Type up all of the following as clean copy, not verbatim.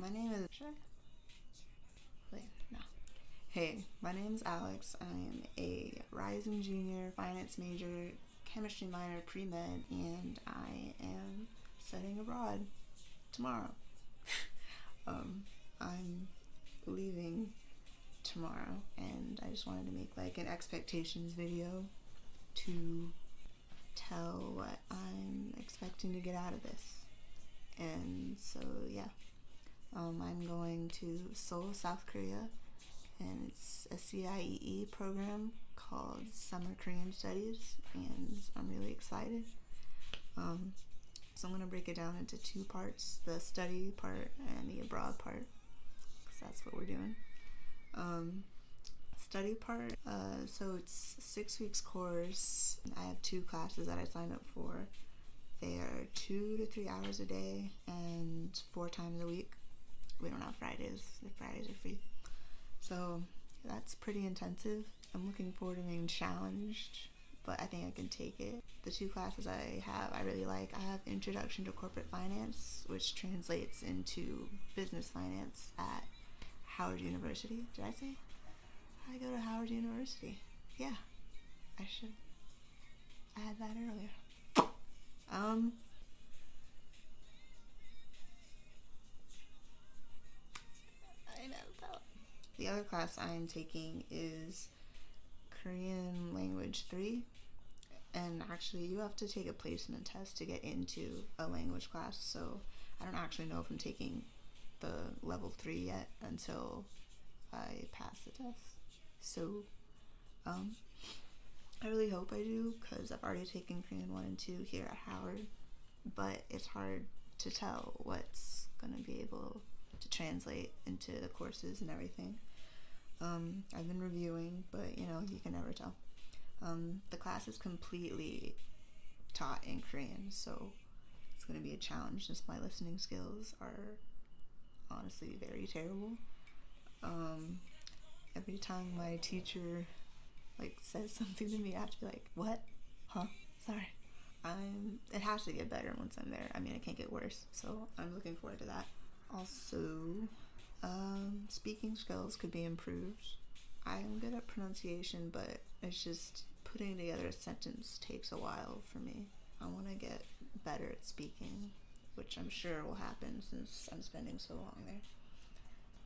My name is... Should I? Wait, no. Hey, my name is Alex. I am a rising junior, finance major, chemistry minor, pre-med, and I am studying abroad tomorrow. I'm leaving tomorrow, and I just wanted to make like an expectations video to tell what I'm expecting to get out of this. And so, yeah. I'm going to Seoul, South Korea, and it's a CIEE program called Summer Korean Studies, and I'm really excited. So I'm going to break it down into two parts, the study part and the abroad part, because that's what we're doing. Study part, so it's a 6 weeks course. I have 2 classes that I signed up for. They are 2 to 3 hours a day and 4 times a week. We don't have Fridays. The Fridays are free. So that's pretty intensive. I'm looking forward to being challenged, but I think I can take it. The 2 classes I have, I really like. I have Introduction to Corporate Finance, which translates into business finance at Howard University. Did I say? I go to Howard University. Yeah, I should. I had that earlier. I messed up. The other class I'm taking is Korean Language 3, and actually you have to take a placement test to get into a language class, so I don't actually know if I'm taking the level 3 yet until I pass the test. So, I really hope I do, because I've already taken Korean 1 and 2 here at Howard, but it's hard to tell what's going to be able to translate into the courses and everything. I've been reviewing, but you can never tell. The class is completely taught in Korean, so it's going to be a challenge since my listening skills are honestly very terrible. Every time my teacher says something to me, I have to be like, what? Huh? Sorry. It has to get better once I'm there. I mean, it can't get worse, so I'm looking forward to that. Also, speaking skills could be improved. I'm good at pronunciation, but it's just putting together a sentence takes a while for me. I want to get better at speaking, which I'm sure will happen since I'm spending so long there.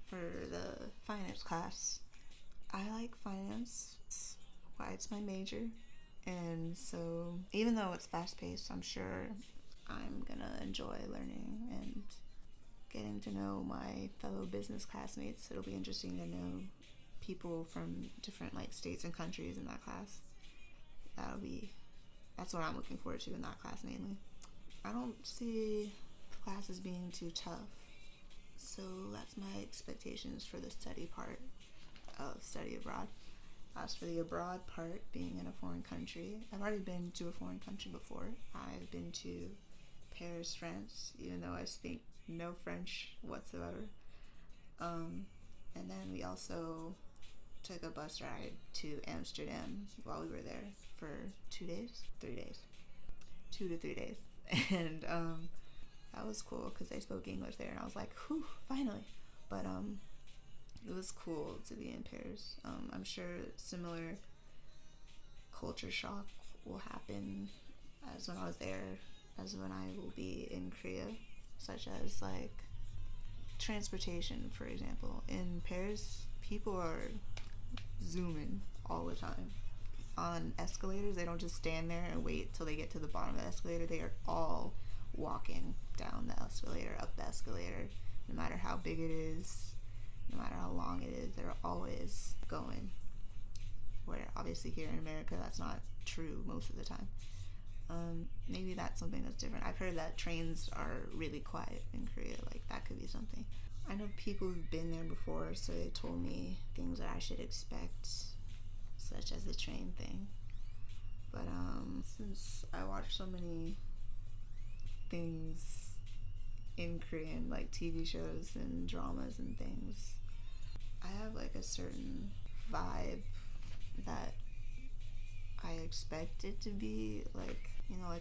For the finance class, I like finance. It's why it's my major. And so, even though it's fast-paced, I'm sure I'm gonna enjoy learning and getting to know my fellow business classmates. It'll be interesting to know people from different states and countries in that class. That's what I'm looking forward to in that class mainly. I don't see the classes being too tough. So that's my expectations for the study part of study abroad. As for the abroad part, being in a foreign country, I've already been to a foreign country before. I've been to Paris, France, even though I speak no French whatsoever. And then we also took a bus ride to Amsterdam while we were there for 2 days? 3 days. 2 to 3 days. And that was cool because they spoke English there, and I was like, whew, finally. But it was cool to be in Paris. I'm sure similar culture shock will happen as when I was there, as when I will be in Korea, such as transportation, for example. In Paris, people are zooming all the time. On escalators, they don't just stand there and wait till they get to the bottom of the escalator. They are all walking down the escalator, up the escalator, no matter how big it is, no matter how long it is, they're always going. Where obviously here in America, that's not true most of the time. Maybe that's something that's different. I've heard that trains are really quiet in Korea. That could be something. I know people who've been there before, so they told me things that I should expect, such as the train thing. But since I watch so many things in Korean, TV shows and dramas and things, I have a certain vibe that I expect it to be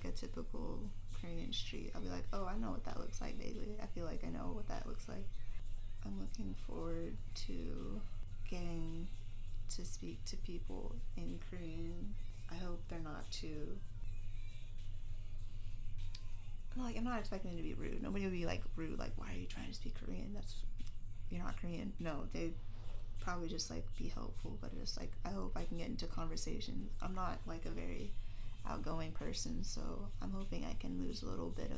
a typical Korean street. I'll be like, oh, I know what that looks like vaguely. I feel like I know what that looks like. I'm looking forward to getting to speak to people in Korean. I hope they're not too, like, I'm not expecting them to be rude. Nobody will be like rude, like, why are you trying to speak Korean? You're not Korean. No, they probably just like be helpful, but just like, I hope I can get into conversations. I'm not like a very outgoing person, so I'm hoping I can lose a little bit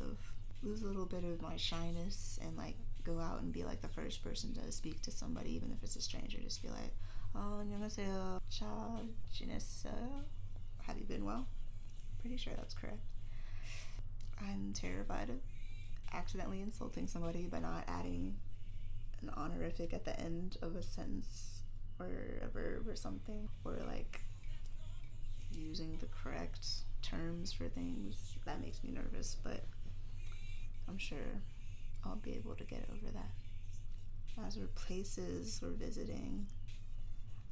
of my shyness and like go out and be like the first person to speak to somebody, even if it's a stranger. Just be like, oh, 안녕하세요, 잘 지냈어요? Have you been well? Pretty sure that's correct. I'm terrified of accidentally insulting somebody by not adding an honorific at the end of a sentence or a verb or something, or like using the correct terms for things. That makes me nervous, but I'm sure I'll be able to get over that. As for places we're visiting,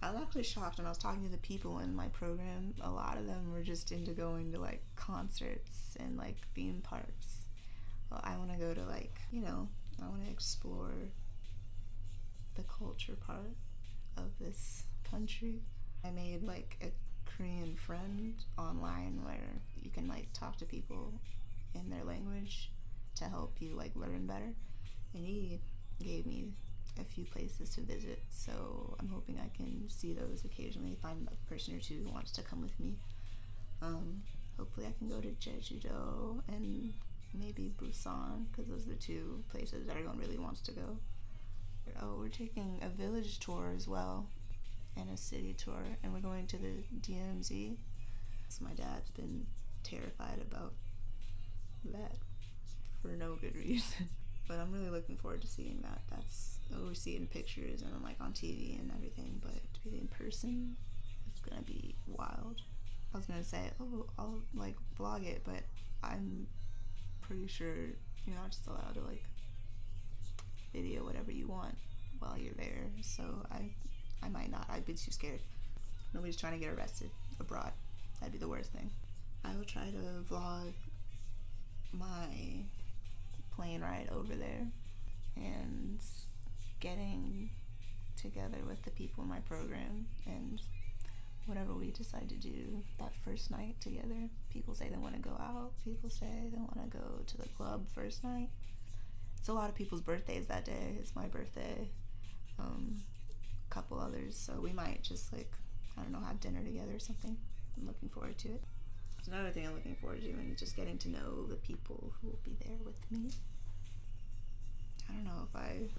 I was actually shocked when I was talking to the people in my program. A lot of them were just into going to like concerts and like theme parks. Well, I want to go to like, I want to explore the culture part of this country. I made like a Korean friend online where you can like talk to people in their language to help you like learn better, and he gave me a few places to visit, so I'm hoping I can see those occasionally, find a person or two who wants to come with me. Hopefully I can go to Jeju-do and maybe Busan, because those are the two places that everyone really wants to go. Oh, we're taking a village tour as well and a city tour, and we're going to the DMZ. So my dad's been terrified about that for no good reason. But I'm really looking forward to seeing that. We see it in pictures and like on TV and everything, but to be in person, it's gonna be wild. I was gonna say, I'll like vlog it, but I'm pretty sure you're not just allowed to like video whatever you want while you're there. So I might not. I'd be too scared. Nobody's trying to get arrested abroad. That'd be the worst thing. I will try to vlog my plane ride over there and getting together with the people in my program and whatever we decide to do that first night together. People say they want to go out. People say they want to go to the club first night. It's a lot of people's birthdays that day. It's my birthday. A couple others. So we might just like, I don't know, have dinner together or something. I'm looking forward to it. It's another thing I'm looking forward to doing, just getting to know the people who will be there with me. I don't know if I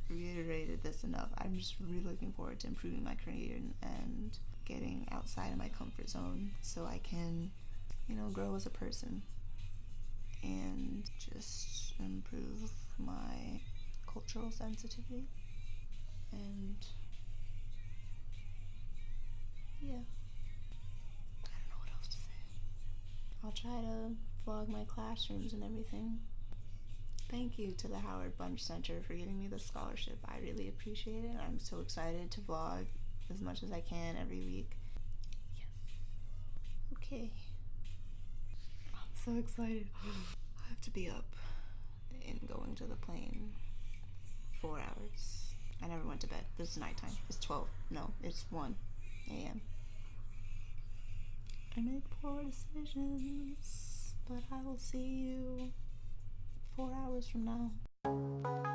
reiterated this enough. I'm just really looking forward to improving my career and getting outside of my comfort zone so I can, grow as a person and just improve my cultural sensitivity. And yeah, I don't know what else to say. I'll try to vlog my classrooms and everything. Thank you to the Howard Bunch Center for giving me the scholarship. I really appreciate it. I'm so excited to vlog as much as I can every week. Yes. Okay. I'm so excited. I have to be up and going to the plane 4 hours. I never went to bed. This is nighttime. It's 12. No, it's 1 a.m. I make poor decisions, but I will see you 4 hours from now.